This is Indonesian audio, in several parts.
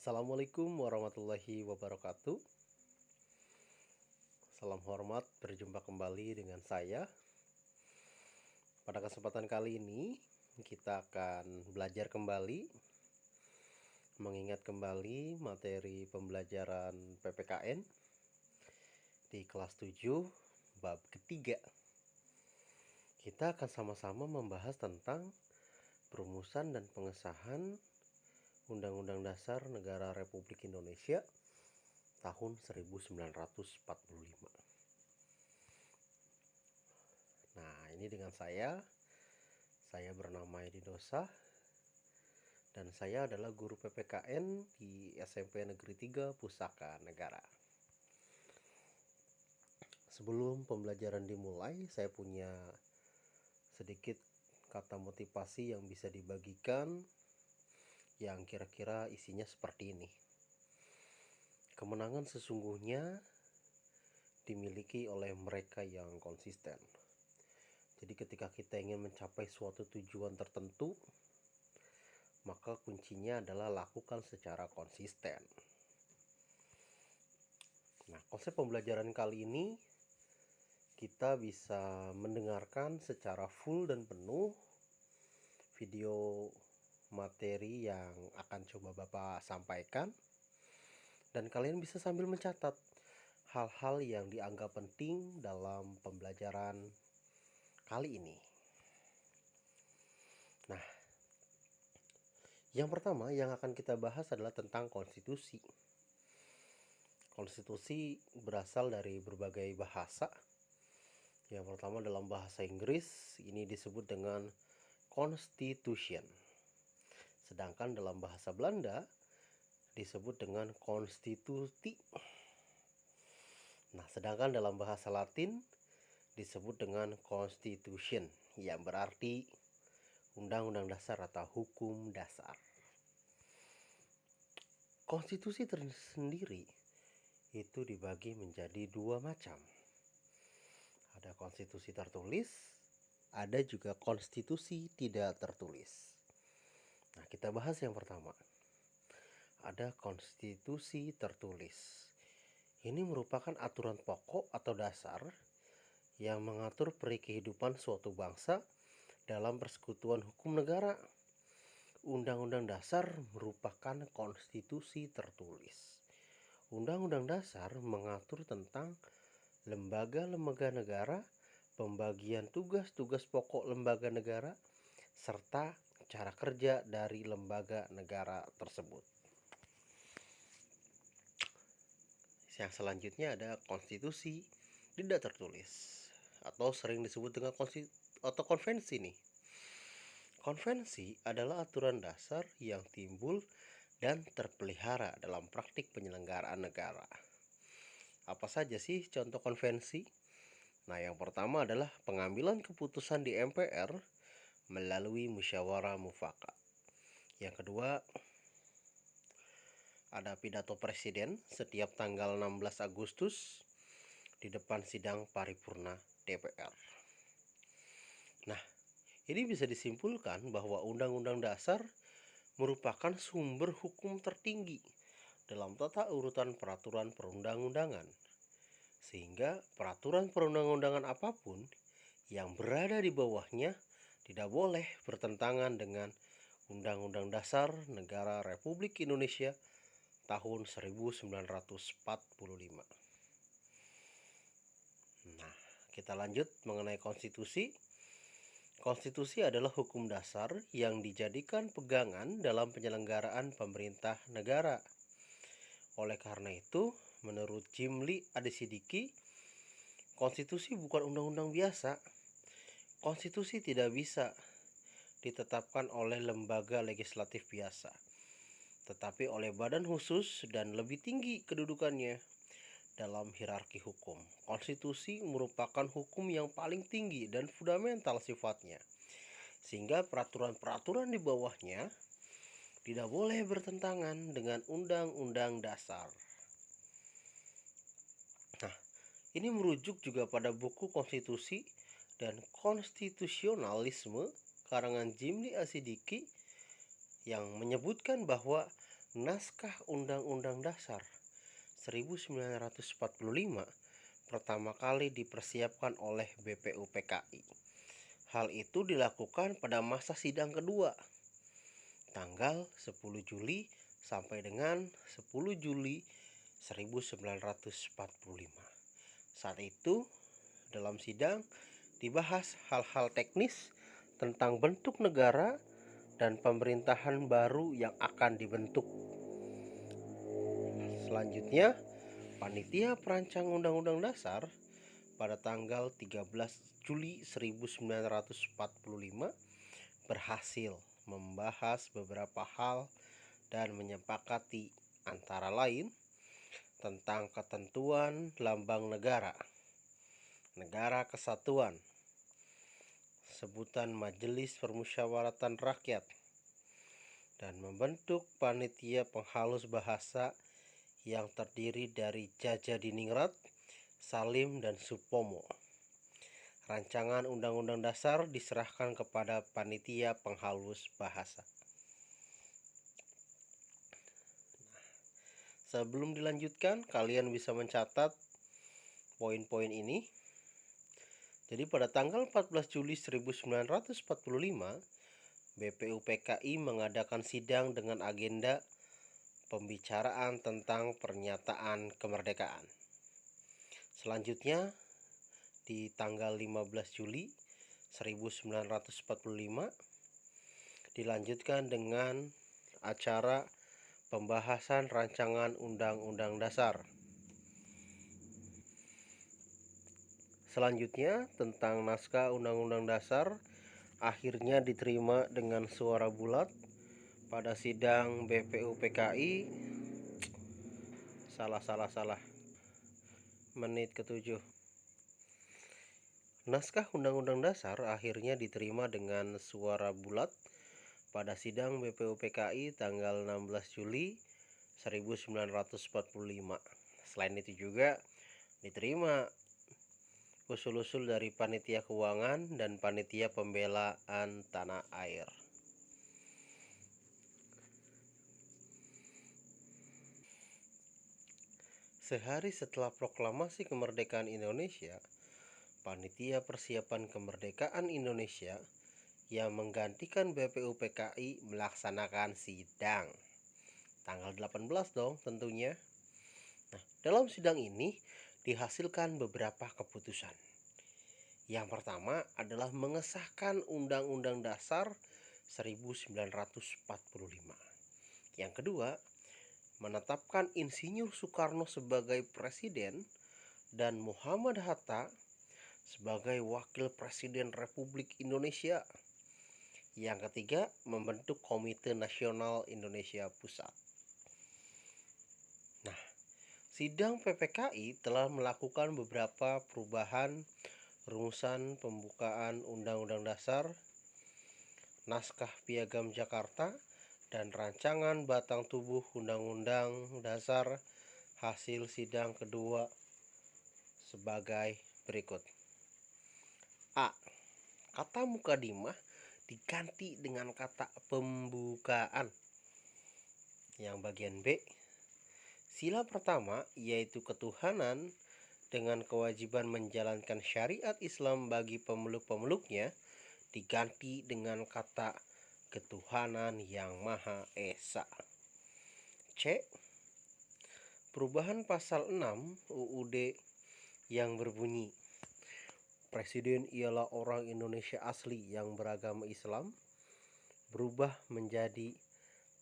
Assalamualaikum warahmatullahi wabarakatuh. Salam hormat, berjumpa kembali dengan saya. Pada kesempatan kali ini kita akan belajar kembali, mengingat kembali materi pembelajaran PPKN di kelas 7 bab ketiga. Kita akan sama-sama membahas tentang perumusan dan pengesahan Undang-Undang Dasar Negara Republik Indonesia tahun 1945. Nah, ini dengan saya bernama Edi Dosa dan saya adalah guru PPKN di SMP Negeri 3 Pusaka Negara. Sebelum pembelajaran dimulai, saya punya sedikit kata motivasi yang bisa dibagikan yang kira-kira isinya seperti ini. Kemenangan sesungguhnya dimiliki oleh mereka yang konsisten. Jadi ketika kita ingin mencapai suatu tujuan tertentu, maka kuncinya adalah lakukan secara konsisten. Nah, konsep pembelajaran kali ini kita bisa mendengarkan secara full dan penuh video materi yang akan coba Bapak sampaikan, dan kalian bisa sambil mencatat hal-hal yang dianggap penting dalam pembelajaran kali ini. Nah, yang pertama yang akan kita bahas adalah tentang konstitusi. Konstitusi berasal dari berbagai bahasa. Yang pertama dalam bahasa Inggris ini disebut dengan Constitution. Sedangkan dalam bahasa Belanda disebut dengan konstituti. Nah, sedangkan dalam bahasa Latin disebut dengan Constitution, yang berarti Undang-Undang Dasar atau Hukum Dasar. Konstitusi tersendiri itu dibagi menjadi dua macam. Ada konstitusi tertulis, ada juga konstitusi tidak tertulis. Nah, kita bahas yang pertama. Ada konstitusi tertulis. Ini merupakan aturan pokok atau dasar yang mengatur peri kehidupan suatu bangsa dalam persekutuan hukum negara. Undang-Undang Dasar merupakan konstitusi tertulis. Undang-Undang Dasar mengatur tentang lembaga-lembaga negara, pembagian tugas-tugas pokok lembaga negara, serta cara kerja dari lembaga negara tersebut. Yang selanjutnya ada konstitusi tidak tertulis atau sering disebut dengan konvensi nih. Konvensi adalah aturan dasar yang timbul dan terpelihara dalam praktik penyelenggaraan negara. Apa saja sih contoh konvensi? Nah, yang pertama adalah pengambilan keputusan di MPR melalui musyawarah mufakat. Yang kedua, ada pidato presiden setiap tanggal 16 Agustus di depan sidang paripurna DPR. Nah, ini bisa disimpulkan bahwa Undang-Undang Dasar merupakan sumber hukum tertinggi dalam tata urutan peraturan perundang-undangan. Sehingga peraturan perundang-undangan apapun yang berada di bawahnya tidak boleh bertentangan dengan Undang-Undang Dasar Negara Republik Indonesia tahun 1945. Nah, kita lanjut mengenai konstitusi. Konstitusi adalah hukum dasar yang dijadikan pegangan dalam penyelenggaraan pemerintah negara. Oleh karena itu, menurut Jimli Adesidyiki, konstitusi bukan undang-undang biasa. Konstitusi tidak bisa ditetapkan oleh lembaga legislatif biasa, tetapi oleh badan khusus dan lebih tinggi kedudukannya dalam hierarki hukum. Konstitusi merupakan hukum yang paling tinggi dan fundamental sifatnya, sehingga peraturan-peraturan di bawahnya tidak boleh bertentangan dengan Undang-Undang Dasar. Nah, ini merujuk juga pada buku Konstitusi dan Konstitusionalisme karangan Jimli Adesidyiki yang menyebutkan bahwa Naskah Undang-Undang Dasar 1945 pertama kali dipersiapkan oleh BPUPKI. Hal itu dilakukan pada masa sidang kedua, tanggal 10 Juli sampai dengan 10 Juli 1945. Saat itu, dalam sidang dibahas hal-hal teknis tentang bentuk negara dan pemerintahan baru yang akan dibentuk. Selanjutnya, Panitia Perancang Undang-Undang Dasar pada tanggal 13 Juli 1945 berhasil membahas beberapa hal dan menyepakati antara lain tentang ketentuan lambang negara, negara kesatuan, sebutan Majelis Permusyawaratan Rakyat, dan membentuk panitia penghalus bahasa yang terdiri dari Jaja Diningrat, Salim, dan Supomo. Rancangan Undang-Undang Dasar diserahkan kepada panitia penghalus bahasa. Sebelum dilanjutkan, kalian bisa mencatat poin-poin ini. Jadi pada tanggal 14 Juli 1945, BPUPKI mengadakan sidang dengan agenda pembicaraan tentang pernyataan kemerdekaan. Selanjutnya, di tanggal 15 Juli 1945 dilanjutkan dengan acara pembahasan rancangan Undang-Undang Dasar. Selanjutnya, tentang naskah Undang-Undang Dasar akhirnya diterima dengan suara bulat pada sidang BPUPKI. Salah. Menit ke-7. Naskah Undang-Undang Dasar akhirnya diterima dengan suara bulat pada sidang BPUPKI tanggal 16 Juli 1945. Selain itu juga diterima usul-usul dari Panitia Keuangan dan Panitia Pembelaan Tanah Air. Sehari setelah proklamasi kemerdekaan Indonesia, Panitia Persiapan Kemerdekaan Indonesia yang menggantikan BPUPKI melaksanakan sidang. Tanggal 18 dong tentunya. Nah, dalam sidang ini dihasilkan beberapa keputusan. Yang pertama adalah mengesahkan Undang-Undang Dasar 1945. Yang kedua, menetapkan Insinyur Soekarno sebagai presiden dan Muhammad Hatta sebagai wakil presiden Republik Indonesia. Yang ketiga, membentuk Komite Nasional Indonesia Pusat. Nah, sidang PPKI telah melakukan beberapa perubahan rumusan pembukaan Undang-Undang Dasar, naskah Piagam Jakarta, dan rancangan batang tubuh Undang-Undang Dasar hasil sidang kedua sebagai berikut. A. Kata mukadimah diganti dengan kata pembukaan. Yang bagian B, sila pertama yaitu ketuhanan dengan kewajiban menjalankan syariat Islam bagi pemeluk-pemeluknya diganti dengan kata ketuhanan yang Maha Esa. C. Perubahan pasal 6 UUD yang berbunyi Presiden ialah orang Indonesia asli yang beragama Islam berubah menjadi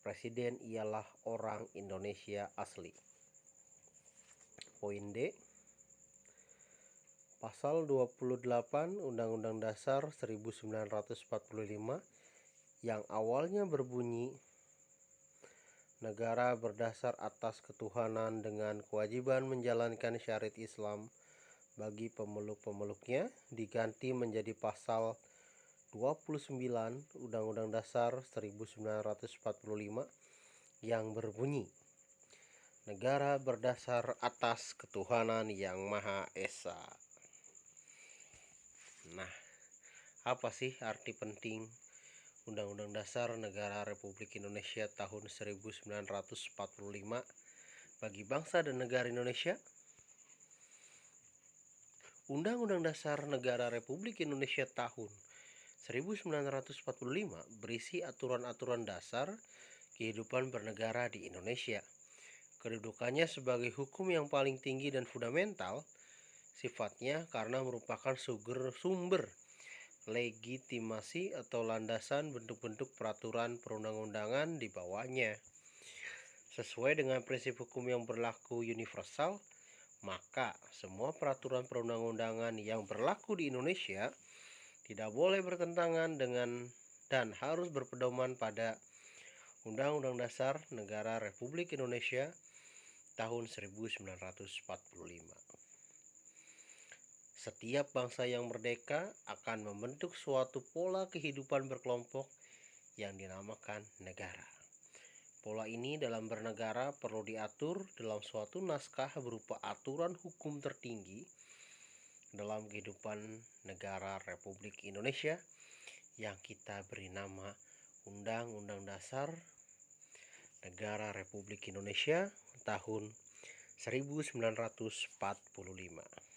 Presiden ialah orang Indonesia asli. Poin D. Pasal 28 Undang-Undang Dasar 1945 yang awalnya berbunyi negara berdasar atas ketuhanan dengan kewajiban menjalankan syariat Islam bagi pemeluk-pemeluknya diganti menjadi pasal 29 Undang-Undang Dasar 1945 yang berbunyi negara berdasar atas ketuhanan yang Maha Esa. Nah, apa sih arti penting Undang-Undang Dasar Negara Republik Indonesia tahun 1945 bagi bangsa dan negara Indonesia. Undang-Undang Dasar Negara Republik Indonesia tahun 1945 berisi aturan-aturan dasar kehidupan bernegara di Indonesia. Kedudukannya sebagai hukum yang paling tinggi dan fundamental, sifatnya karena merupakan sumber legitimasi atau landasan bentuk-bentuk peraturan perundang-undangan di bawahnya. Sesuai dengan prinsip hukum yang berlaku universal, maka semua peraturan perundang-undangan yang berlaku di Indonesia tidak boleh bertentangan dengan dan harus berpedoman pada Undang-Undang Dasar Negara Republik Indonesia tahun 1945. Setiap bangsa yang merdeka akan membentuk suatu pola kehidupan berkelompok yang dinamakan negara. Pola ini dalam bernegara perlu diatur dalam suatu naskah berupa aturan hukum tertinggi dalam kehidupan negara Republik Indonesia yang kita beri nama Undang-Undang Dasar Negara Republik Indonesia tahun 1945.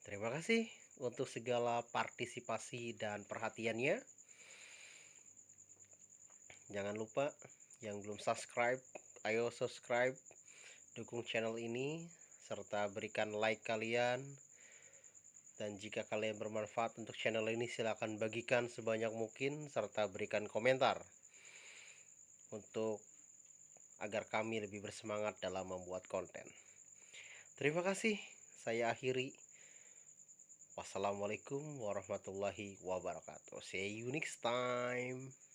Terima kasih untuk segala partisipasi dan perhatiannya. Jangan lupa yang belum subscribe, ayo subscribe, dukung channel ini, serta berikan like kalian. Dan jika kalian bermanfaat untuk channel ini, silakan bagikan sebanyak mungkin, serta berikan komentar untuk agar kami lebih bersemangat dalam membuat konten. Terima kasih, saya akhiri. Wassalamualaikum warahmatullahi wabarakatuh. See you next time.